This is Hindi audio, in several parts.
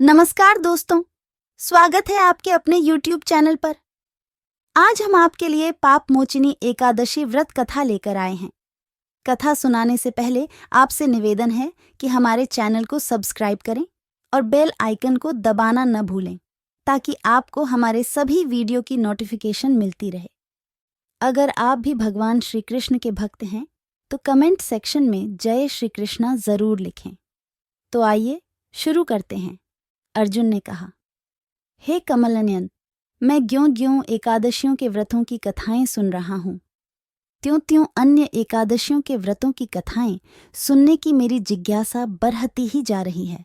नमस्कार दोस्तों, स्वागत है आपके अपने YouTube चैनल पर। आज हम आपके लिए पाप मोचिनी एकादशी व्रत कथा लेकर आए हैं। कथा सुनाने से पहले आपसे निवेदन है कि हमारे चैनल को सब्सक्राइब करें और बेल आइकन को दबाना न भूलें, ताकि आपको हमारे सभी वीडियो की नोटिफिकेशन मिलती रहे। अगर आप भी भगवान श्री कृष्ण के भक्त हैं, तो कमेंट सेक्शन में जय श्री कृष्णा जरूर लिखें। तो आइए शुरू करते हैं। अर्जुन ने कहा, हे कमलनयन, मैं ज्यों-ज्यों एकादशियों के व्रतों की कथाएं सुन रहा हूँ, त्यों-त्यों अन्य एकादशियों के व्रतों की कथाएं सुनने की मेरी जिज्ञासा बढ़ती ही जा रही है।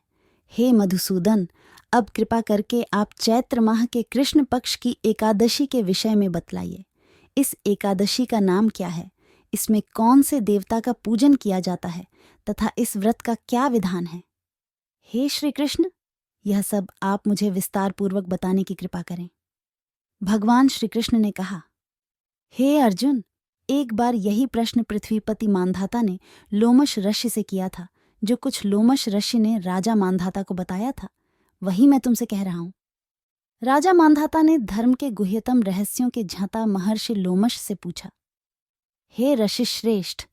हे मधुसूदन, अब कृपा करके आप चैत्र माह के कृष्ण पक्ष की एकादशी के विषय में बतलाइए। इस एकादशी का नाम क्या है? इसमें कौन से देवता का पूजन किया जाता है तथा इस व्रत का क्या विधान है? हे श्री कृष्ण, यह सब आप मुझे विस्तार पूर्वक बताने की कृपा करें। भगवान श्री कृष्ण ने कहा, हे अर्जुन, एक बार यही प्रश्न पृथ्वीपति मांधाता ने लोमश ऋषि से किया था। जो कुछ लोमश ऋषि ने राजा मांधाता को बताया था, वही मैं तुमसे कह रहा हूं। राजा मांधाता ने धर्म के गुह्यतम रहस्यों के झांता महर्षि लोमश से पूछा, हे ऋषि श्रेष्ठ,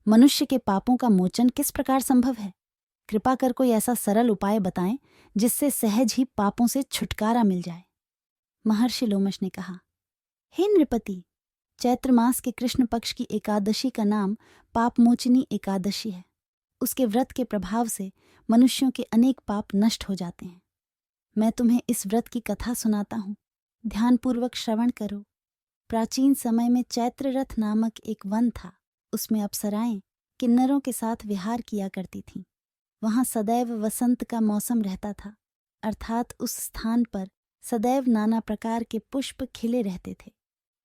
मनुष्य के पापों का मोचन किस प्रकार संभव है? कृपा कर कोई ऐसा सरल उपाय बताएं जिससे सहज ही पापों से छुटकारा मिल जाए। महर्षि लोमश ने कहा, हे नृपति, चैत्र मास के कृष्ण पक्ष की एकादशी का नाम पापमोचिनी एकादशी है। उसके व्रत के प्रभाव से मनुष्यों के अनेक पाप नष्ट हो जाते हैं। मैं तुम्हें इस व्रत की कथा सुनाता हूँ, ध्यानपूर्वक श्रवण करो। प्राचीन समय में चैत्र रथ नामक एक वन था। उसमें अप्सराएं किन्नरों के साथ विहार किया करती थीं। वहां सदैव वसंत का मौसम रहता था, अर्थात उस स्थान पर सदैव नाना प्रकार के पुष्प खिले रहते थे।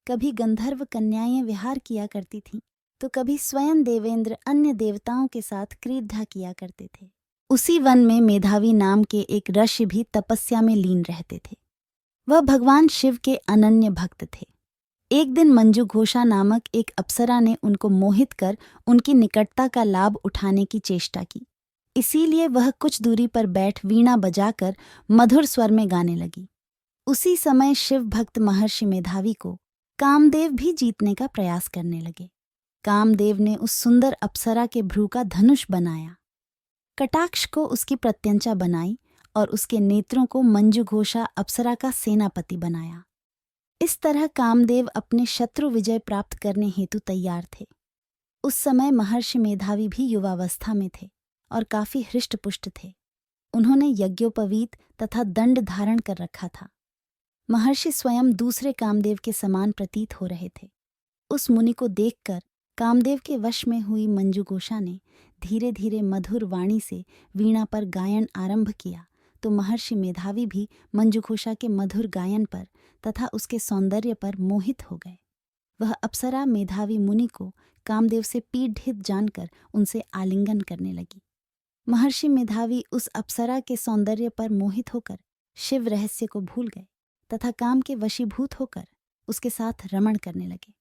कभी गंधर्व कन्याएं विहार किया करती थीं, तो कभी स्वयं देवेंद्र अन्य देवताओं के साथ क्रीड़ा किया करते थे। उसी वन में मेधावी नाम के एक ऋषि भी तपस्या में लीन रहते थे। वह भगवान शिव के अनन्य भक्त थे। एक दिन मंजू घोषा नामक एक अप्सरा ने उनको मोहित कर उनकी निकटता का लाभ उठाने की चेष्टा की। इसीलिए वह कुछ दूरी पर बैठ वीणा बजाकर मधुर स्वर में गाने लगी। उसी समय शिव भक्त महर्षि मेधावी को कामदेव भी जीतने का प्रयास करने लगे। कामदेव ने उस सुंदर अप्सरा के भ्रू का धनुष बनाया, कटाक्ष को उसकी प्रत्यंचा बनाई और उसके नेत्रों को मंजू घोषा अप्सरा का सेनापति बनाया। इस तरह कामदेव अपने शत्रु विजय प्राप्त करने हेतु तैयार थे। उस समय महर्षि मेधावी भी युवावस्था में थे और काफी हृष्टपुष्ट थे। उन्होंने यज्ञोपवीत तथा दंड धारण कर रखा था। महर्षि स्वयं दूसरे कामदेव के समान प्रतीत हो रहे थे। उस मुनि को देखकर कामदेव के वश में हुई मंजू घोषा ने धीरे धीरे मधुर वाणी से वीणा पर गायन आरंभ किया, तो महर्षि मेधावी भी मंजू घोषा के मधुर गायन पर तथा उसके सौंदर्य पर मोहित हो गए। वह अप्सरा मेधावी मुनि को कामदेव से पीढ़ित जानकर उनसे आलिंगन करने लगी। महर्षि मेधावी उस अप्सरा के सौंदर्य पर मोहित होकर शिव रहस्य को भूल गए तथा काम के वशीभूत होकर उसके साथ रमण करने लगे।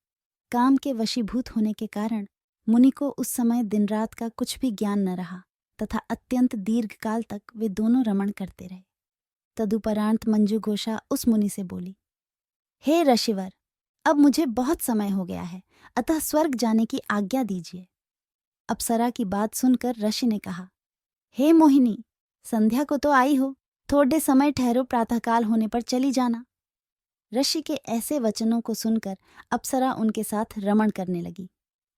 काम के वशीभूत होने के कारण मुनि को उस समय दिन रात का कुछ भी ज्ञान न रहा तथा अत्यंत दीर्घ काल तक वे दोनों रमण करते रहे। तदुपरांत मंजू घोषा उस मुनि से बोली, हे ऋषिवर, अब मुझे बहुत समय हो गया है, अतः स्वर्ग जाने की आज्ञा दीजिए। अप्सरा की बात सुनकर ऋषि ने कहा, हे मोहिनी, संध्या को तो आई हो, थोड़े समय ठहरो, प्रातःकाल होने पर चली जाना। ऋषि के ऐसे वचनों को सुनकर अप्सरा उनके साथ रमण करने लगी।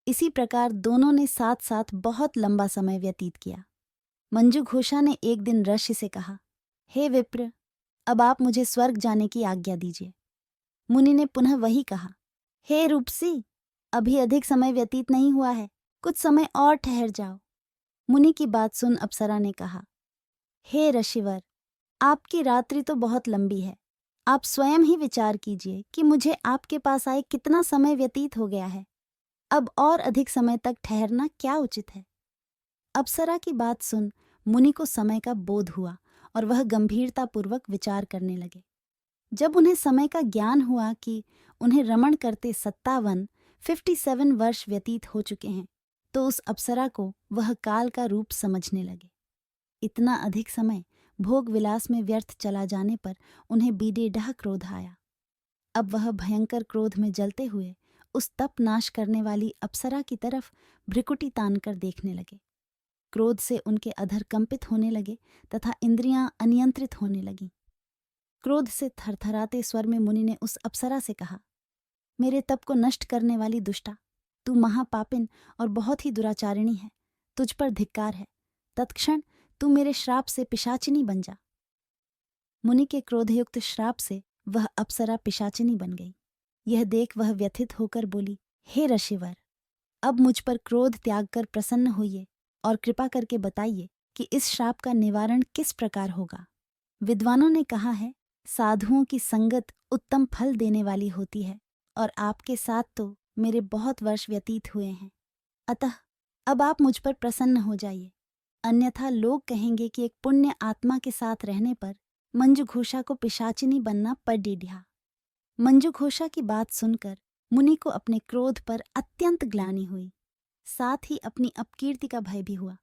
इसी प्रकार दोनों ने साथ साथ बहुत लंबा समय व्यतीत किया। मंजू घोषा ने एक दिन ऋषि से कहा, हे विप्र, अब आप मुझे स्वर्ग जाने की आज्ञा दीजिए। मुनि ने पुनः वही कहा, हे रूपसी, अभी अधिक समय व्यतीत नहीं हुआ है, कुछ समय और ठहर जाओ। मुनि की बात सुन अप्सरा ने कहा, हे ऋषिवर, आपकी रात्रि तो बहुत लंबी है। आप स्वयं ही विचार कीजिए कि मुझे आपके पास आए कितना समय व्यतीत हो गया है। अब और अधिक समय तक ठहरना क्या उचित है? अप्सरा की बात सुन मुनि को समय का बोध हुआ और वह गंभीरतापूर्वक विचार करने लगे। जब उन्हें समय का ज्ञान हुआ कि उन्हें रमण करते 57 वर्ष व्यतीत हो चुके हैं, तो उस अप्सरा को वह काल का रूप समझने लगे। इतना अधिक समय भोग विलास में व्यर्थ चला जाने पर उन्हें बीडेढ़ क्रोध आया। अब वह भयंकर क्रोध में जलते हुए उस तप नाश करने वाली अप्सरा की तरफ भ्रिकुटी तानकर देखने लगे। क्रोध से उनके अधर कंपित होने लगे तथा इंद्रियां अनियंत्रित होने लगीं। क्रोध से थरथराते स्वर में मुनि ने उस अप्सरा से कहा, मेरे तप को नष्ट करने वाली दुष्टा, तू महापापिन और बहुत ही दुराचारिणी है। तुझ पर धिक्कार है। तत्क्षण तू मेरे श्राप से पिशाचिनी बन जा। मुनि के क्रोधयुक्त श्राप से वह अप्सरा पिशाचिनी बन गई। यह देख वह व्यथित होकर बोली, हे ऋषिवर, अब मुझ पर क्रोध त्याग कर प्रसन्न होइए और कृपा करके बताइए कि इस श्राप का निवारण किस प्रकार होगा। विद्वानों ने कहा है, साधुओं की संगत उत्तम फल देने वाली होती है और आपके साथ तो मेरे बहुत वर्ष व्यतीत हुए हैं। अतः अब आप मुझ पर प्रसन्न हो जाइए, अन्यथा लोग कहेंगे कि एक पुण्य आत्मा के साथ रहने पर मंजुघोषा को पिशाचिनी बनना पड़ डीढ़ा। मंजुघोषा की बात सुनकर मुनि को अपने क्रोध पर अत्यंत ग्लानि हुई, साथ ही अपनी अपकीर्ति का भय भी हुआ।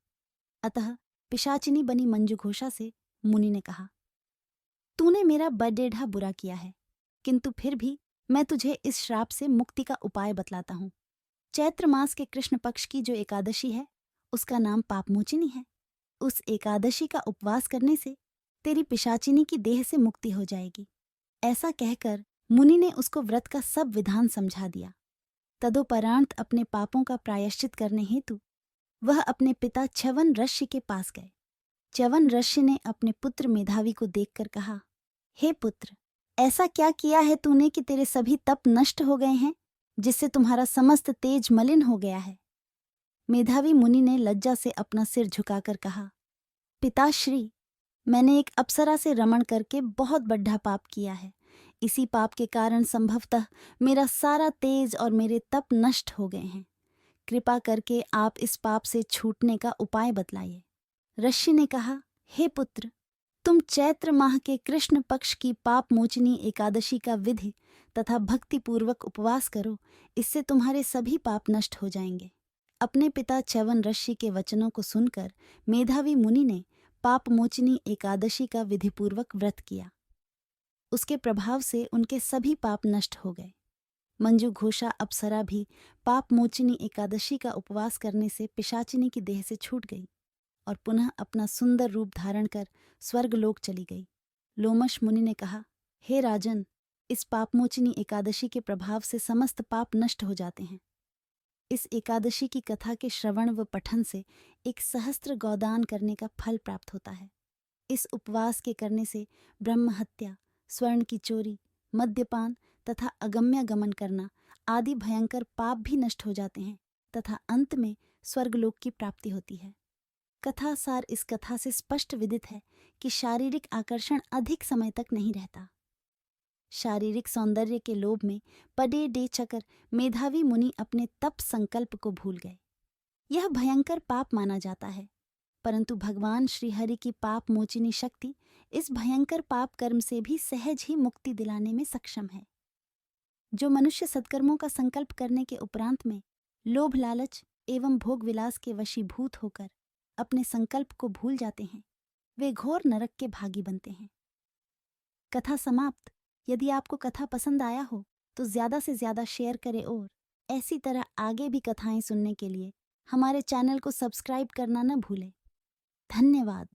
अतः पिशाचिनी बनी मंजुघोषा से मुनि ने कहा, तूने मेरा बडेढ़ा बुरा किया है, किंतु फिर भी मैं तुझे इस श्राप से मुक्ति का उपाय बतलाता हूँ। चैत्र मास के कृष्ण पक्ष की जो एकादशी है, उसका नाम पापमोचिनी है। उस एकादशी का उपवास करने से तेरी पिशाचिनी की देह से मुक्ति हो जाएगी। ऐसा कहकर मुनि ने उसको व्रत का सब विधान समझा दिया। तदोपरांत अपने पापों का प्रायश्चित करने हेतु वह अपने पिता च्यवन ऋषि के पास गए। च्यवन ऋषि ने अपने पुत्र मेधावी को देखकर कहा, हे पुत्र, ऐसा क्या किया है तूने कि तेरे सभी तप नष्ट हो गए हैं, जिससे तुम्हारा समस्त तेज मलिन हो गया है। मेधावी मुनि ने लज्जा से अपना सिर झुकाकर कहा, पिताश्री, मैंने एक अप्सरा से रमण करके बहुत बड्ढा पाप किया है। इसी पाप के कारण संभवतः मेरा सारा तेज और मेरे तप नष्ट हो गए हैं। कृपा करके आप इस पाप से छूटने का उपाय बतलाइए। ऋषि ने कहा, हे पुत्र, तुम चैत्र माह के कृष्ण पक्ष की पाप मोचनी एकादशी का विधि तथा भक्तिपूर्वक उपवास करो, इससे तुम्हारे सभी पाप नष्ट हो जाएंगे। अपने पिता च्यवन ऋषि के वचनों को सुनकर मेधावी मुनि ने पाप मोचनी एकादशी का विधिपूर्वक व्रत किया। उसके प्रभाव से उनके सभी पाप नष्ट हो गए। मंजुघोषा अप्सरा भी पाप मोचनी एकादशी का उपवास करने से पिशाचिनी की देह से छूट गई और पुनः अपना सुंदर रूप धारण कर स्वर्गलोक चली गई। लोमश मुनि ने कहा, हे राजन, इस पापमोचिनी एकादशी के प्रभाव से समस्त पाप नष्ट हो जाते हैं। इस एकादशी की कथा के श्रवण व पठन से एक सहस्त्र गौदान करने का फल प्राप्त होता है। इस उपवास के करने से ब्रह्म हत्या, स्वर्ण की चोरी, मद्यपान तथा अगम्य गमन करना आदि भयंकर पाप भी नष्ट हो जाते हैं तथा अंत में स्वर्गलोक की प्राप्ति होती है। कथा सार इस कथा से स्पष्ट विदित है कि शारीरिक आकर्षण अधिक समय तक नहीं रहता। शारीरिक सौंदर्य के लोभ में पडे डे चकर मेधावी मुनि अपने तप संकल्प को भूल गए। यह भयंकर पाप माना जाता है, परंतु भगवान श्रीहरि की पाप मोचिनी शक्ति इस भयंकर पाप कर्म से भी सहज ही मुक्ति दिलाने में सक्षम है। जो मनुष्य सत्कर्मों का संकल्प करने के उपरांत में लोभ लालच एवं भोग विलास के वशीभूत होकर अपने संकल्प को भूल जाते हैं, वे घोर नरक के भागी बनते हैं। कथा समाप्त। यदि आपको कथा पसंद आया हो तो ज्यादा से ज्यादा शेयर करें और ऐसी तरह आगे भी कथाएं सुनने के लिए हमारे चैनल को सब्सक्राइब करना न भूलें। धन्यवाद।